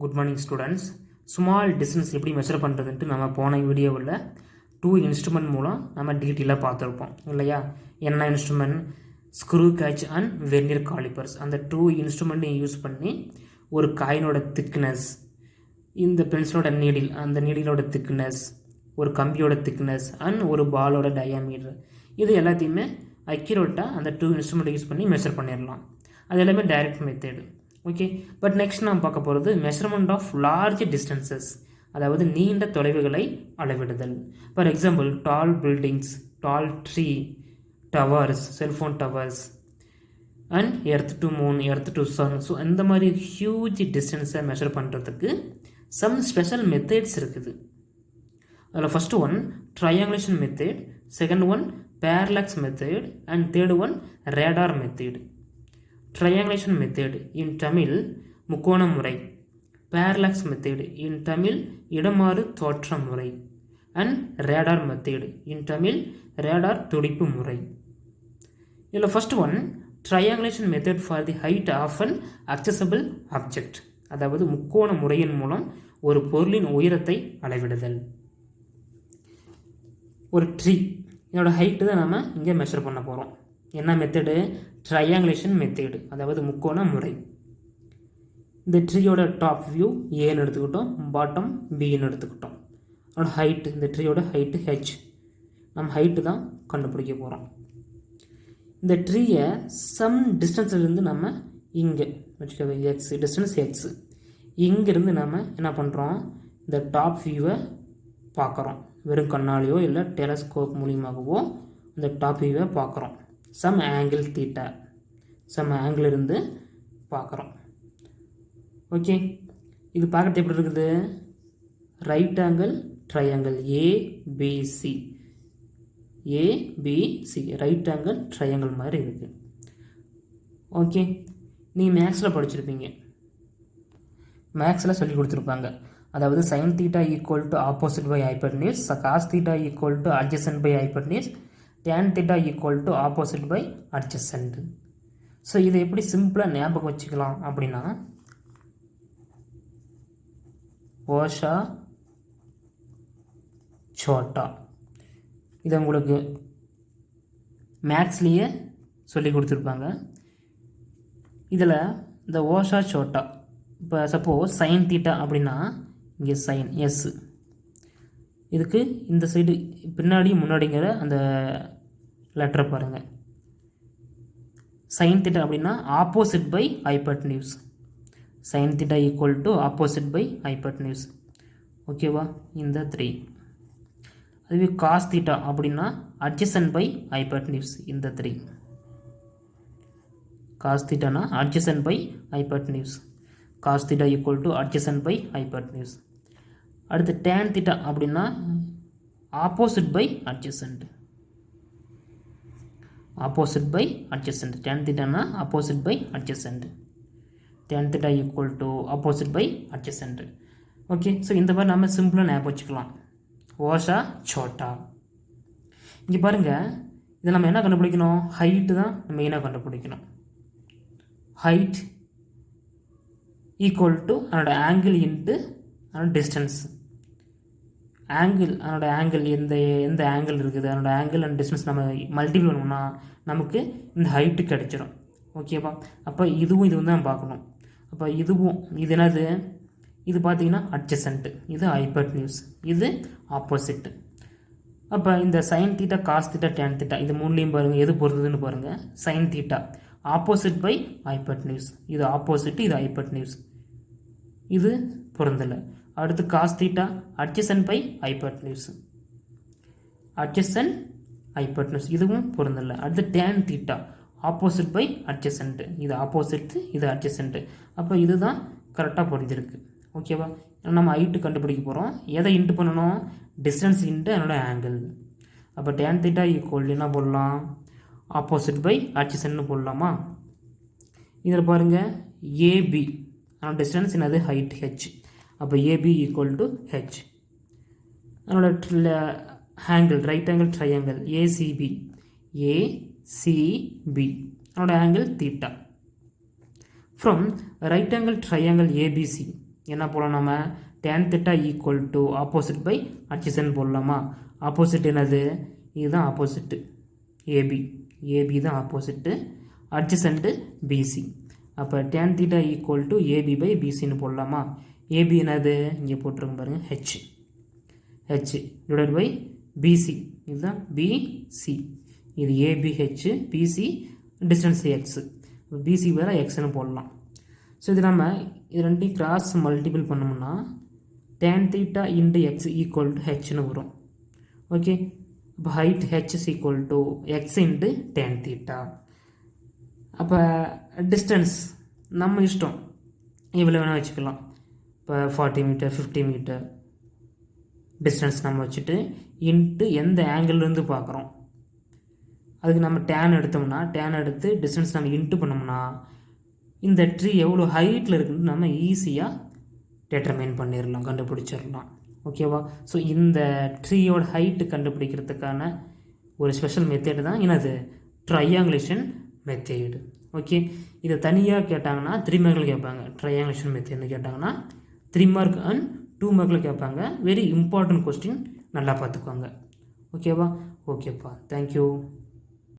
Good morning students. Small distance எப்படி measure பண்ணுறதுன்ட்டு நம்ம போன வீடியோவில் 2 இன்ஸ்ட்ருமெண்ட் மூலம் நம்ம டீட்டெயிலாக பார்த்துருப்போம் இல்லையா? என்ன instrument? Screw catch and vernier callipers. அந்த 2 இன்ஸ்ட்ருமெண்ட்டையும் யூஸ் பண்ணி ஒரு காயினோட திக்னஸ், இந்த பென்சிலோட நீடில், அந்த நீடிலோட திக்னஸ், ஒரு கம்பியோட திக்னஸ் அண்ட் ஒரு பாலோட டயாமீட்டர், இது எல்லாத்தையுமே அக்யூரேட்டாக அந்த 2 இன்ஸ்ட்ருமெண்ட்டை யூஸ் பண்ணி மெஷர் பண்ணிடலாம். அது எல்லாமே direct method. Okay, but next நாம் பார்க்க போகிறது மெஷர்மெண்ட் ஆஃப் லார்ஜ் டிஸ்டன்சஸ், அதாவது நீண்ட தொலைவுகளை அளவிடுதல். For example, tall buildings, tall tree, towers, cellphone towers and earth to moon, earth to sun. So இந்த மாதிரி ஹியூஜ் டிஸ்டன்ஸை மெஷர் பண்ணுறதுக்கு சம் ஸ்பெஷல் மெத்தட்ஸ் இருக்குது. அதில் first one triangulation method, second one parallax method and third one radar method. Triangulation method in Tamil முக்கோண முறை, parallax method in Tamil இடமாறு தோற்ற முறை and radar method in Tamil radar துடிப்பு முறை. இதில் first one triangulation method for the height of inaccessible object, அதாவது முக்கோண முறையின் மூலம் ஒரு பொருளின் உயரத்தை அளவிடுதல். ஒரு ட்ரீ, இதோட ஹைட்டு தான் நம்ம இங்கே மெஷர் பண்ண போகிறோம். என்ன மெத்தடு? ட்ரையாங்குலேஷன் மெத்தடு, அதாவது முக்கோண முறை. இந்த ட்ரீயோட டாப் வியூ ஏன்னு எடுத்துக்கிட்டோம், பாட்டம் பின்னு எடுத்துக்கிட்டோம். அதோட ஹைட்டு, இந்த ட்ரீயோட ஹைட்டு ஹெச், நம்ம ஹைட்டு தான் கண்டுபிடிக்க போகிறோம். இந்த ட்ரீயை சம் டிஸ்டன்ஸ்லேருந்து நம்ம இங்கே வச்சுக்கோ, எக்ஸ் டிஸ்டன்ஸ் எக்ஸ், இங்கேருந்து நம்ம என்ன பண்ணுறோம், இந்த டாப் வியூவை பார்க்குறோம். வெறும் கண்ணாலேயோ இல்லை டெலஸ்கோப் மூலியமாகவோ இந்த டாப் வியூவை பார்க்குறோம். Some angle theta, some angle இருந்து பார்க்குறோம். ஓகே, இது பார்க்குறது எப்படி இருக்குது? Right angle triangle ABC, ABC right angle triangle மாதிரி இருக்குது. ஓகே, நீங்கள் மேக்ஸில் படிச்சிருப்பீங்க, மேக்ஸில் சொல்லி கொடுத்துருப்பாங்க. அதாவது sine theta equal to opposite by hypotenuse, cos theta equal to adjacent by hypotenuse, tan theta equal to opposite by adjacent. So இதை எப்படி சிம்பிளாக ஞாபகம் வச்சுக்கலாம் அப்படின்னா, ஓஷா சோட்டா, இதை உங்களுக்கு மேக்ஸ்லேயே சொல்லி கொடுத்துருப்பாங்க. இதில் இந்த ஓஷா சோட்டா, இப்போ சப்போஸ் சைன் தீட்டா அப்படின்னா இங்கே சைன் எஸ், இதுக்கு இந்த சைடு பின்னாடி முன்னாடிங்கிற அந்த லெட்டரை பாருங்கள். சைன் தீட்டா அப்படின்னா opposite by hypotenuse, sine theta equal to opposite by hypotenuse. ஓகேவா? இந்த 3. அதுவே காஸ் தீட்டா அப்படின்னா அட்ஜசன்ட் பை ஹைப்பர்டென்யூஸ், இந்த 3. காஸ் தீட்டானா adjacent by hypotenuse, cos theta equal to adjacent by hypotenuse. அடுத்து டேன் தீட்டா அப்படின்னா opposite by adjacent, opposite by adjacent. Tan தீட்டானா opposite by adjacent, tan theta equal to opposite by adjacent. Okay, so இந்த மாதிரி நம்ம சிம்பிளாக ஞாபகம் வச்சுக்கலாம். ஓஷா சோட்டா. இங்கே பாருங்கள், இதை நம்ம என்ன கண்டுபிடிக்கணும்? ஹைட்டு தான் மெயினாக கண்டுபிடிக்கணும். ஹைட் ஈக்குவல் டு அதோட ஆங்கிள் இன்ட்டு அதோட டிஸ்டன்ஸ். ஆங்கிள், அதோட ஆங்கிள் எந்த ஆங்கிள் இருக்குது, அதோட ஆங்கிள் அண்ட் டிஸ்டன்ஸ் நம்ம மல்டிபிள் பண்ணோம்னா நமக்கு இந்த ஹைட்டு கிடைச்சிடும். ஓகேவா? அப்போ இதுவும் தான் பார்க்கணும். அப்போ இதுவும் இது என்னது? இது பார்த்தீங்கன்னா அட்ஜசன்ட்டு, இது ஹைப்பர்டென்யூஸ், இது ஆப்போசிட்டு. அப்போ இந்த sine theta, cos theta, tan theta, இது மூணுலேயும் பாருங்கள் எது பொறுத்ததுன்னு பாருங்கள். Sine theta opposite by hypotenuse, இது ஆப்போசிட், இது ஹைப்பர்டென்யூஸ், இது பொருந்தலை. அடுத்து cos theta adjacent by hypotenuse, adjacent hypotenuse, இதுவும் பொருந்தலை. அடுத்து tan theta opposite by adjacent, இது ஆப்போசிட், இது அட்ஜசன்ட். அப்போ இதுதான் கரெக்டாக பொருந்திருக்கு. ஓகேவா? நம்ம ஹைட்டு கண்டுபிடிக்க போகிறோம். எதை இன்ட்டு பண்ணணும்? டிஸ்டன்ஸ் இன்ட்டு என்னோட ஆங்கிள். அப்போ டேன் தீட்டா ஈக்குவல் என்ன போடலாம்? ஆப்போசிட் பை அட்ஜசன்ட்னு போடலாமா? இதில் பாருங்கள், ஏபி அதோட டிஸ்டன்ஸ் என்னது? Height H. அப்போ ஏபி ஈக்குவல் டு ஹெச். அதனோட angle, right angle triangle ACB, ACB அதனோட angle theta. From right angle triangle ABC, என்ன போடலாம் நம்ம tan theta equal to opposite by adjacent போடலாமா? ஆப்போசிட் என்னது? இதுதான் ஆப்போசிட்டு ஏபி தான் ஆப்போசிட்டு, adjacent பிசி. அப்போ tan theta equal to AB by பிசின்னு போடலாமா? ஏபி என்னது? இங்கே போட்டிருங்க பாருங்கள், ஹெச் டிவைட் பை பிசி, இதுதான் பிசி. இது ABH, BC distance X, BC வேறு எக்ஸ்னு போடலாம். ஸோ இது நம்ம இது ரெண்டையும் கிராஸ் மல்டிபிள் பண்ணோம்னா tan theta into X equal to ஹெச்னு வரும். ஓகே, இப்போ height H is equal to X into tan theta. அப்போ டிஸ்டன்ஸ் நம்ம இஷ்டம், இவ்வளோ வேணால் வச்சுக்கலாம். இப்போ 40 மீட்டர் 50 மீட்டர் டிஸ்டன்ஸ் நம்ம வச்சுட்டு இன்ட்டு எந்த ஆங்கிள்லேருந்து பார்க்குறோம் அதுக்கு நம்ம டேன் எடுத்தோம்னா, டேன் எடுத்து டிஸ்டன்ஸ் நம்ம இன்ட்டு பண்ணோம்னா இந்த ட்ரீ எவ்வளோ ஹைட்டில் இருக்குன்னு நம்ம ஈஸியாக டெட்டர்மைன் பண்ணிடலாம், கண்டுபிடிச்சிடலாம். ஓகேவா? ஸோ இந்த ட்ரீயோட ஹைட்டு கண்டுபிடிக்கிறதுக்கான ஒரு ஸ்பெஷல் மெத்தேடு தான் என்னது? Triangulation method. ஓகே, இதை தனியாக கேட்டாங்கன்னா 3 மார்க்கில் கேட்பாங்க. ட்ரையாங்குலேஷன் மெத்தேட்னு கேட்டாங்கன்னா 3 மார்க் அண்ட் 2 மார்க்கில் கேட்பாங்க. வெரி இம்பார்ட்டன்ட் கொஸ்டின், நல்லா பார்த்துக்குவாங்க. ஓகேவா? ஓகேப்பா, தேங்க்யூ.